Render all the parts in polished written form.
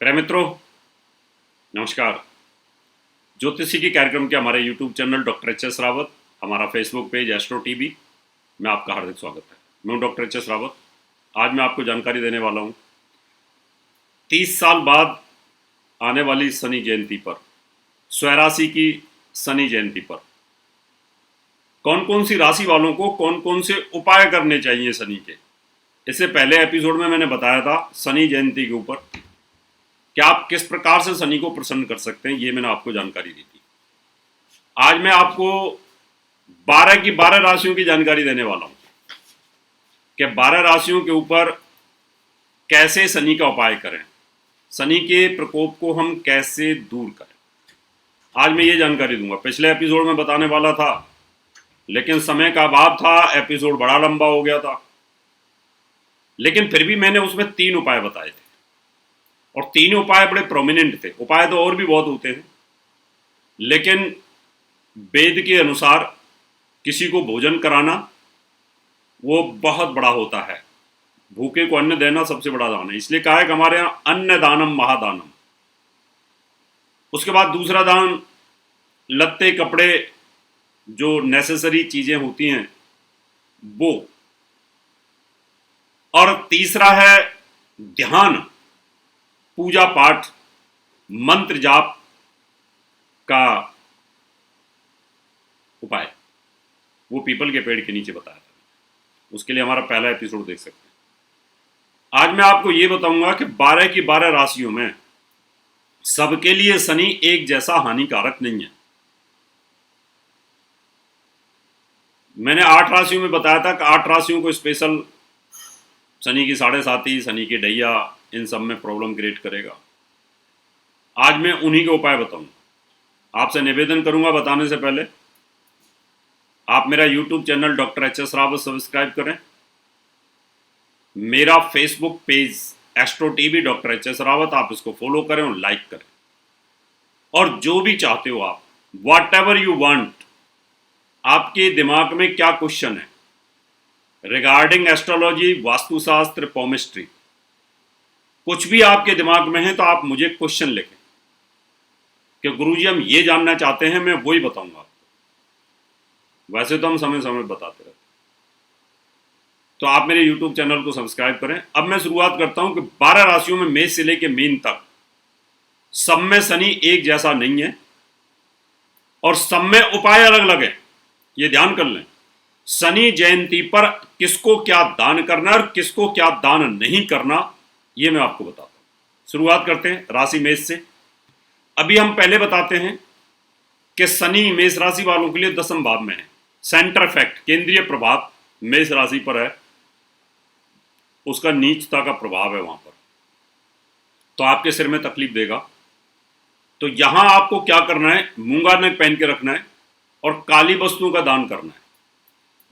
प्रिय मित्रों, नमस्कार। ज्योतिषी के कार्यक्रम के हमारे YouTube channel doctor H S Rawat, हमारा फेसबुक पेज एस्ट्रो टीवी में आपका हार्दिक स्वागत है। मैं हूं डॉक्टर एच एस रावत। आज मैं आपको जानकारी देने वाला हूं 30 साल बाद आने वाली शनि जयंती पर, स्वराशि की शनि जयंती पर कौन कौन सी राशि वालों को कौन कौन से उपाय करने चाहिए शनि के। इससे पहले एपिसोड में मैंने बताया था शनि जयंती के ऊपर कि आप किस प्रकार से शनि को प्रसन्न कर सकते हैं, ये मैंने आपको जानकारी दी थी। आज मैं आपको 12 की 12 राशियों की जानकारी देने वाला हूं कि 12 राशियों के ऊपर कैसे शनि का उपाय करें, शनि के प्रकोप को हम कैसे दूर करें। आज मैं ये जानकारी दूंगा। पिछले एपिसोड में बताने वाला था, लेकिन समय का अभाव था, एपिसोड बड़ा लंबा हो गया था। लेकिन फिर भी मैंने उसमें 3 उपाय बताए थे और 3 उपाय बड़े प्रोमिनेंट थे। उपाय तो और भी बहुत होते हैं, लेकिन वेद के अनुसार किसी को भोजन कराना वो बहुत बड़ा होता है। भूखे को अन्न देना सबसे बड़ा दान है। इसलिए कहा है कि हमारे यहाँ अन्न दानम महादानम। उसके बाद दूसरा दान लत्ते कपड़े, जो नेसेसरी चीजें होती हैं वो। और तीसरा है ध्यान, पूजा पाठ, मंत्र जाप का उपाय। वो पीपल के पेड़ के नीचे बताया था। उसके लिए हमारा पहला एपिसोड देख सकते हैं। आज मैं आपको ये बताऊंगा कि 12 की 12 राशियों में सबके लिए शनि एक जैसा हानिकारक नहीं है। मैंने 8 राशियों में बताया था कि 8 राशियों को स्पेशल शनि की 7.5, शनि की ढैया, इन सब में प्रॉब्लम क्रिएट करेगा। आज मैं उन्हीं के उपाय बताऊंगा। आपसे निवेदन करूंगा बताने से पहले आप मेरा YouTube channel doctor H S Rawat subscribe करें, मेरा Facebook page astro TV doctor H S Rawat, आप इसको फॉलो करें और लाइक करें। और जो भी चाहते हो आप, वॉट एवर यू वांट, आपके दिमाग में क्या क्वेश्चन है रिगार्डिंग एस्ट्रोलॉजी, वास्तुशास्त्र, पॉमिस्ट्री, कुछ भी आपके दिमाग में है तो आप मुझे क्वेश्चन लिखें कि गुरुजी हम ये जानना चाहते हैं, मैं वही बताऊंगा आपको। वैसे तो हम समय समय बताते रहते हैं। तो आप मेरे YouTube चैनल को सब्सक्राइब करें। अब मैं शुरुआत करता हूं कि 12 राशियों में मेष से लेकर मीन तक सब में शनि एक जैसा नहीं है और सब में उपाय अलग अलग है। ये ध्यान कर लें। शनि जयंती पर किसको क्या दान करना और किसको क्या दान नहीं करना, ये मैं आपको बताता हूं। शुरुआत करते हैं राशि मेष से। अभी हम पहले बताते हैं कि शनि मेष राशि वालों के लिए 10वें भाव में है। सेंटर इफेक्ट, केंद्रीय प्रभाव मेष राशि पर है, उसका नीचता का प्रभाव है वहां पर, तो आपके सिर में तकलीफ देगा। तो यहां आपको क्या करना है, मूंगा नग पहन के रखना है और काली वस्तुओं का दान करना है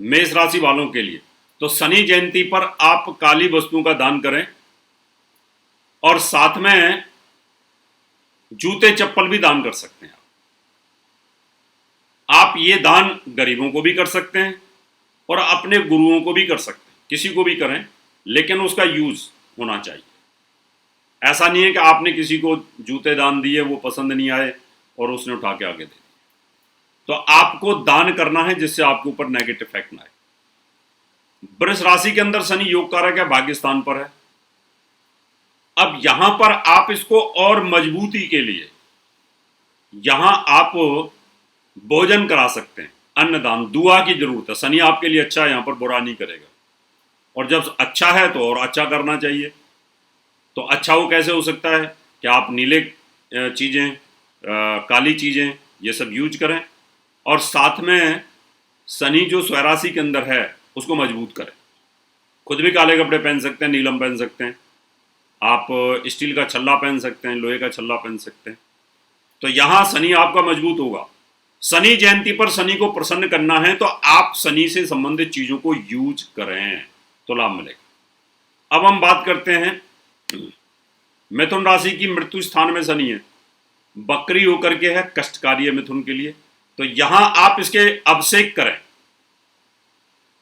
मेष राशि वालों के लिए। तो शनि जयंती पर आप काली वस्तुओं का दान करें और साथ में जूते चप्पल भी दान कर सकते हैं। आप ये दान गरीबों को भी कर सकते हैं और अपने गुरुओं को भी कर सकते हैं, किसी को भी करें, लेकिन उसका यूज होना चाहिए। ऐसा नहीं है कि आपने किसी को जूते दान दिए, वो पसंद नहीं आए और उसने उठा के आगे दे दिए। तो आपको दान करना है जिससे आपके ऊपर नेगेटिव इफेक्ट ना आए। वृष राशि के अंदर शनि योग कारक है, भाग्य स्थान पर है। अब यहां पर आप इसको और मजबूती के लिए यहां आप भोजन करा सकते हैं, अन्नदान, दुआ की जरूरत है। शनि आपके लिए अच्छा है, यहां पर बुरा नहीं करेगा। और जब अच्छा है तो और अच्छा करना चाहिए। तो अच्छा वो कैसे हो सकता है कि आप नीले चीजें, काली चीजें, ये सब यूज करें और साथ में शनि जो स्वराशि के अंदर है उसको मजबूत करें। खुद भी काले कपड़े पहन सकते हैं, नीलम पहन सकते हैं, आप स्टील का छल्ला पहन सकते हैं, लोहे का छल्ला पहन सकते हैं। तो यहां शनि आपका मजबूत होगा। शनि जयंती पर शनि को प्रसन्न करना है तो आप शनि से संबंधित चीजों को यूज करें तो लाभ मिलेगा। अब हम बात करते हैं मिथुन राशि की। मृत्यु स्थान में शनि है, बकरी होकर के है, कष्टकारी है मिथुन के लिए। तो यहां आप इसके अभिषेक करें,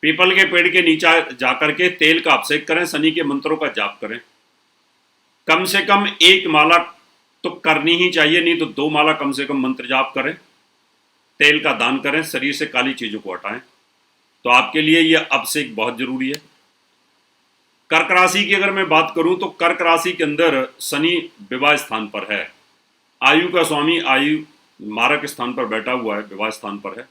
पीपल के पेड़ के नीचे जाकर के तेल का अभिषेक करें, शनि के मंत्रों का जाप करें। कम से कम 1 माला तो करनी ही चाहिए, नहीं तो 2 माला कम से कम मंत्र जाप करें, तेल का दान करें, शरीर से काली चीजों को हटाएं। तो आपके लिए यह अभिषेक बहुत जरूरी है। कर्क राशि की अगर मैं बात करूं तो कर्क राशि के अंदर शनि विवाह स्थान पर है, आयु का स्वामी आयु मारक स्थान पर बैठा हुआ है, विवाह स्थान पर है।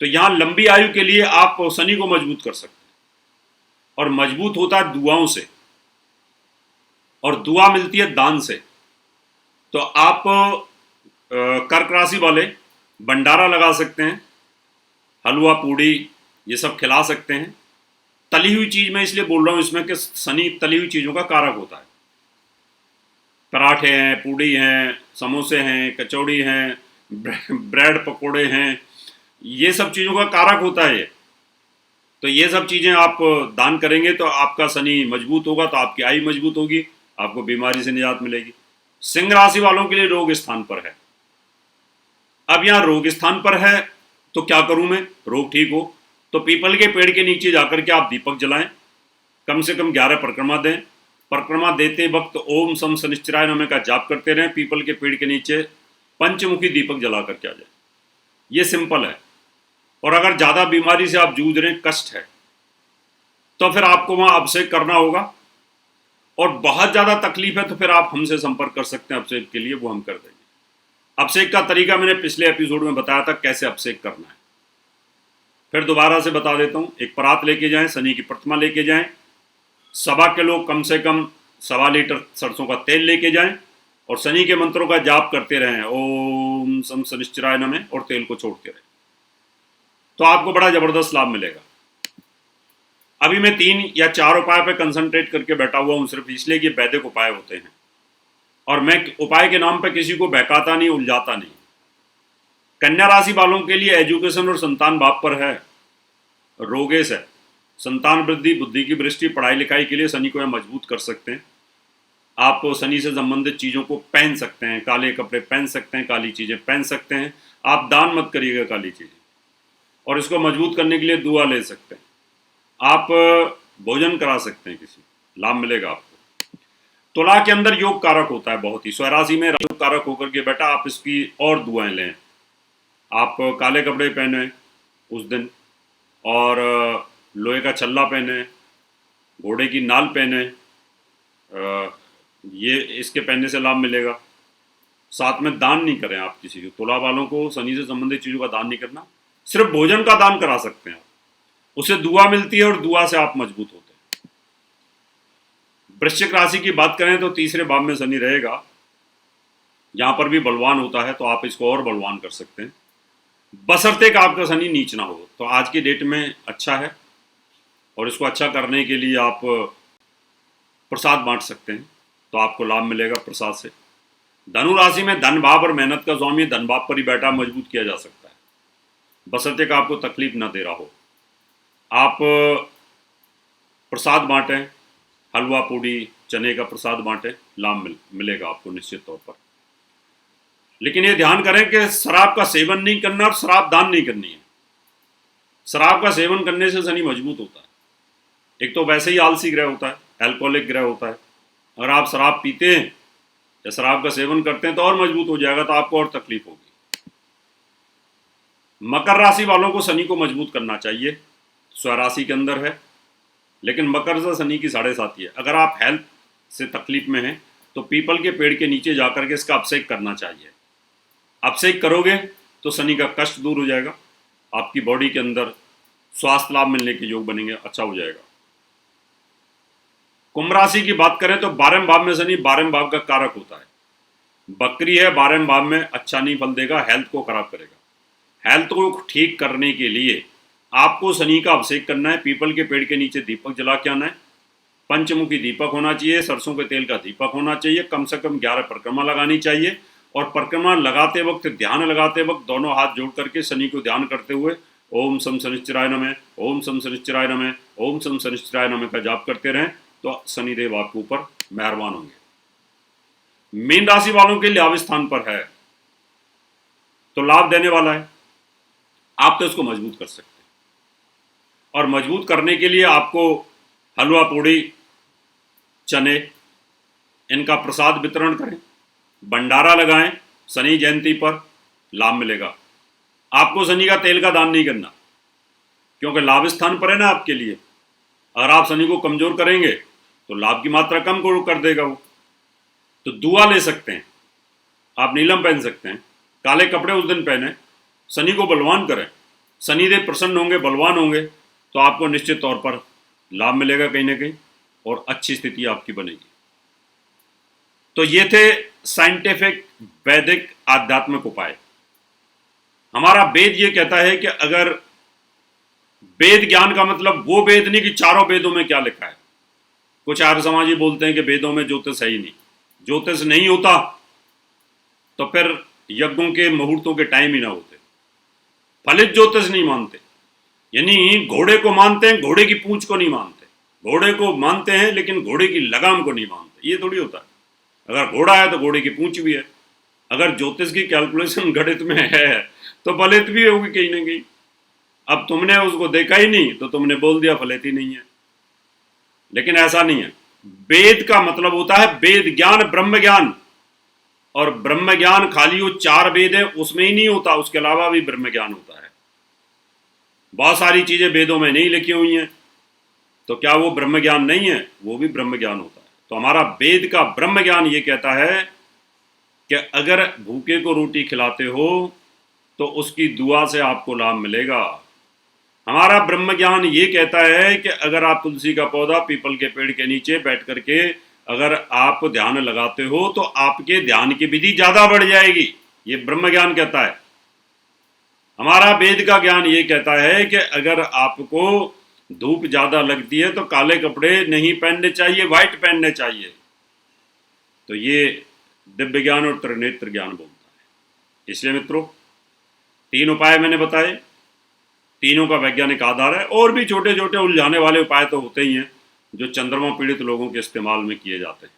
तो यहां लंबी आयु के लिए आप शनि को मजबूत कर सकते हैं, और मजबूत होता है दुआओं से, और दुआ मिलती है दान से। तो आप कर्क राशि वाले भंडारा लगा सकते हैं, हलवा पूड़ी ये सब खिला सकते हैं। तली हुई चीज मैं इसलिए बोल रहा हूं इसमें कि शनि तली हुई चीजों का कारक होता है। पराठे हैं, पूड़ी हैं, समोसे हैं, कचौड़ी हैं, ब्रेड पकोड़े हैं, ये सब चीज़ों का कारक होता है ये। तो ये सब चीज़ें आप दान करेंगे तो आपका शनि मजबूत होगा, तो आपकी आयु मजबूत होगी, आपको बीमारी से निजात मिलेगी। सिंह राशि वालों के लिए रोग स्थान पर है। अब यहाँ रोग स्थान पर है तो क्या करूं मैं, रोग ठीक हो तो पीपल के पेड़ के नीचे जाकर के आप दीपक जलाएं, कम से कम 11 परिक्रमा दें। परिक्रमा देते वक्त ओम सम शनिश्चराय नमः का जाप करते रहें, पीपल के पेड़ के नीचे पंचमुखी दीपक जला करके आ जाए। ये सिंपल है। और अगर ज़्यादा बीमारी से आप जूझ रहे हैं, कष्ट है, तो फिर आपको वहाँ अभिषेक करना होगा। और बहुत ज़्यादा तकलीफ है तो फिर आप हमसे संपर्क कर सकते हैं अभिषेक के लिए, वो हम कर देंगे। अभिषेक का तरीका मैंने पिछले एपिसोड में बताया था कैसे अभिषेक करना है, फिर दोबारा से बता देता हूँ। एक परात लेके जाएं, शनि की प्रतिमा लेके जाएं, 1.25 किलो कम से कम 1.25 लीटर सरसों का तेल लेके जाएं, और शनि के मंत्रों का जाप करते रहें, ओम सम शनिश्चराय नमः, और तेल को छोड़ते रहें, तो आपको बड़ा जबरदस्त लाभ मिलेगा। अभी मैं 3 या 4 उपाय पे कंसंट्रेट करके बैठा हुआ हूँ, सिर्फ इसलिए कि वैदिक उपाय होते हैं, और मैं उपाय के नाम पे किसी को बहकाता नहीं, उलझाता नहीं। कन्या राशि वालों के लिए एजुकेशन और संतान भाव पर है, रोगेश है, संतान वृद्धि, बुद्धि की वृष्टि, पढ़ाई लिखाई के लिए शनि को मजबूत कर सकते हैं। आप शनि से संबंधित चीज़ों को पहन सकते हैं, काले कपड़े पहन सकते हैं, काली चीज़ें पहन सकते हैं। आप दान मत करिएगा काली चीज़ें, और इसको मजबूत करने के लिए दुआ ले सकते हैं। आप भोजन करा सकते हैं, किसी लाभ मिलेगा आपको। तुला के अंदर योग कारक होता है बहुत ही, स्वराशि में योग कारक होकर के बेटा आप इसकी और दुआएं लें। आप काले कपड़े पहने उस दिन, और लोहे का छल्ला पहने, घोड़े की नाल पहने, ये इसके पहनने से लाभ मिलेगा। साथ में दान नहीं करें आप किसी को, तुला वालों को शनि से संबंधित चीज़ों का दान नहीं करना, सिर्फ भोजन का दान करा सकते हैं आप, उससे दुआ मिलती है और दुआ से आप मजबूत होते हैं। वृश्चिक राशि की बात करें तो तीसरे भाव में शनि रहेगा, यहाँ पर भी बलवान होता है, तो आप इसको और बलवान कर सकते हैं, बशर्ते का आपका शनि नीच ना हो। तो आज की डेट में अच्छा है, और इसको अच्छा करने के लिए आप प्रसाद बांट सकते हैं, तो आपको लाभ मिलेगा प्रसाद से। धनु राशि में धन भाव और मेहनत का स्वामी धन भाव पर ही बैठा, मजबूत किया जा सकता है, बशर्ते का आपको तकलीफ ना दे रहा हो। आप प्रसाद बांटें, हलवा पूड़ी चने का प्रसाद बांटें, लाभ मिलेगा आपको निश्चित तौर पर। लेकिन ये ध्यान करें कि शराब का सेवन नहीं करना और शराब दान नहीं करनी है। शराब का सेवन करने से शनि मजबूत होता है, एक तो वैसे ही आलसी ग्रह होता है, एल्कोहलिक ग्रह होता है। अगर आप शराब पीते हैं या शराब का सेवन करते हैं तो और मजबूत हो जाएगा, तो आपको और तकलीफ होगी। मकर राशि वालों को शनि को मजबूत करना चाहिए, स्वराशि के अंदर है, लेकिन मकर से शनि की 7.5 है। अगर आप हेल्थ से तकलीफ में हैं तो पीपल के पेड़ के नीचे जाकर के इसका अभिषेक करना चाहिए। अभिषेक करोगे तो शनि का कष्ट दूर हो जाएगा, आपकी बॉडी के अंदर स्वास्थ्य लाभ मिलने के योग बनेंगे, अच्छा हो जाएगा। कुंभ राशि की बात करें तो 12वें भाव में शनि 12वें भाव का कारक होता है, बकरी है, 12वें भाव में अच्छा नहीं फल देगा, हेल्थ को खराब करेगा। हेल्थ को ठीक करने के लिए आपको शनि का अभिषेक करना है, पीपल के पेड़ के नीचे दीपक जला के आना है, पंचमुखी दीपक होना चाहिए, सरसों के तेल का दीपक होना चाहिए, कम से कम 11 परिक्रमा लगानी चाहिए। और परिक्रमा लगाते वक्त, ध्यान लगाते वक्त दोनों हाथ जोड़ करके शनि को ध्यान करते हुए ओम सम शनिश्चराय नमः, ओम सम शनिश्चराय नमः, ओम सम शनिश्चराय नमः का जाप करते रहें, तो शनिदेव आपके ऊपर मेहरबान होंगे। मीन राशि वालों के लाभ स्थान पर है, तो लाभ देने वाला है, आप तो इसको मजबूत कर सकते हैं। और मजबूत करने के लिए आपको हलवा पूड़ी चने इनका प्रसाद वितरण करें, भंडारा लगाएं, शनि जयंती पर लाभ मिलेगा। आपको शनि का तेल का दान नहीं करना, क्योंकि लाभ स्थान पर है ना आपके लिए। अगर आप शनि को कमजोर करेंगे तो लाभ की मात्रा कम कर देगा वो। तो दुआ ले सकते हैं, आप नीलम पहन सकते हैं, काले कपड़े उस दिन पहने, शनि को बलवान करें, शनिदेव प्रसन्न होंगे, बलवान होंगे, तो आपको निश्चित तौर पर लाभ मिलेगा कहीं ना कहीं और अच्छी स्थिति आपकी बनेगी। तो ये थे साइंटिफिक वैदिक आध्यात्मिक उपाय। हमारा वेद ये कहता है कि अगर वेद ज्ञान का मतलब वो वेद नहीं कि चारों वेदों में क्या लिखा है। कुछ आर्य समाजी बोलते हैं कि वेदों में ज्योतिष है ही नहीं। ज्योतिष नहीं होता तो फिर यज्ञों के मुहूर्तों के टाइम ही ना होते। फलित ज्योतिष नहीं मानते, यानी घोड़े को मानते हैं, घोड़े की पूंछ को नहीं मानते। घोड़े को मानते हैं लेकिन घोड़े की लगाम को नहीं मानते। ये थोड़ी होता है। अगर घोड़ा है तो घोड़े की पूंछ भी है। अगर ज्योतिष की कैलकुलेशन गणित में है तो फलित भी होगी कहीं ना कहीं। अब तुमने उसको देखा ही नहीं तो तुमने बोल दिया फलित ही नहीं है, लेकिन ऐसा नहीं है। वेद का मतलब होता है वेद ज्ञान, ब्रह्म ज्ञान। और ब्रह्म ज्ञान खाली वो 4 वेद है उसमें ही नहीं होता, उसके अलावा भी ब्रह्म ज्ञान होता है। बहुत सारी चीजें वेदों में नहीं लिखी हुई हैं, तो क्या वो ब्रह्म ज्ञान नहीं है? वो भी ब्रह्म ज्ञान होता है। तो हमारा वेद का ब्रह्म ज्ञान ये कहता है कि अगर भूखे को रोटी खिलाते हो तो उसकी दुआ से आपको लाभ मिलेगा। हमारा ब्रह्म ज्ञान ये कहता है कि अगर आप तुलसी का पौधा पीपल के पेड़ के नीचे बैठ करके अगर आप ध्यान लगाते हो तो आपके ध्यान की विधि ज्यादा बढ़ जाएगी। ये ब्रह्म ज्ञान कहता है। हमारा वेद का ज्ञान ये कहता है कि अगर आपको धूप ज्यादा लगती है तो काले कपड़े नहीं पहनने चाहिए, व्हाइट पहनने चाहिए। तो ये दिव्य ज्ञान और त्रिनेत्र ज्ञान बोलता है। इसलिए मित्रों 3 उपाय मैंने बताए, तीनों का वैज्ञानिक आधार है। और भी छोटे छोटे उलझाने वाले उपाय तो होते ही हैं जो चंद्रमा पीड़ित लोगों के इस्तेमाल में किए जाते हैं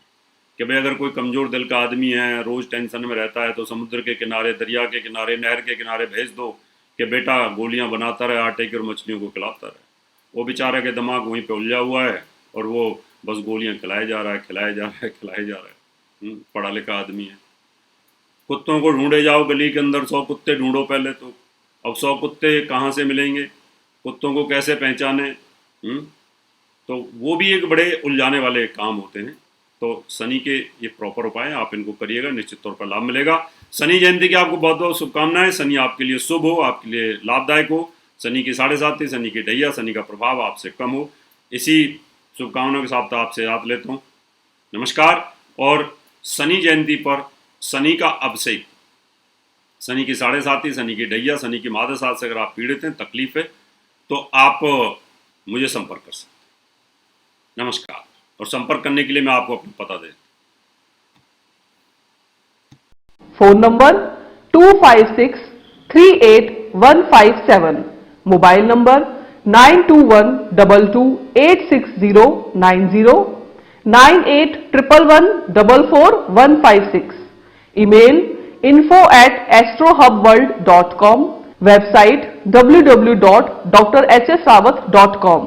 कि भाई अगर कोई कमजोर दिल का आदमी है, रोज टेंशन में रहता है, तो समुद्र के किनारे, दरिया के किनारे, नहर के किनारे भेज दो कि बेटा गोलियां बनाता रहे आटे की और मछलियों को खिलाता रहे। वो बेचारे के दिमाग वहीं पे उलझा हुआ है और वो बस गोलियां खिलाए जा रहा है, खिलाए जा रहा है, खिलाए जा रहा है। पढ़ा लिखा आदमी है। कुत्तों को ढूंढे जाओ गली के अंदर, 100 कुत्ते ढूंढो पहले तो। अब 100 कुत्ते कहाँ से मिलेंगे? कुत्तों को कैसे पहचाने? तो वो भी एक बड़े उलझाने वाले काम होते हैं। तो शनि के ये प्रॉपर उपाय हैं, आप इनको करिएगा, निश्चित तौर पर लाभ मिलेगा। शनि जयंती की आपको बहुत बहुत शुभकामनाएं। शनि आपके लिए शुभ हो, आपके लिए लाभदायक हो। शनि की 7.5, शनि की ढैया, शनि का प्रभाव आपसे कम हो। इसी शुभकामनाओं के साथ आपसे याद लेता हूँ। नमस्कार। और शनि जयंती पर शनि का अभिषेक, शनि की 7.5, शनि की ढैया, शनि की महादशा से अगर आप पीड़ित हैं, तकलीफ है, तो आप मुझे संपर्क कर सकते हैं। नमस्कार। और संपर्क करने के लिए मैं आपको अपना पता दे। Phone number 25638157, mobile number 9212286090, 9811144156, email info@astrohubworld.com, website www.drhsawat.com।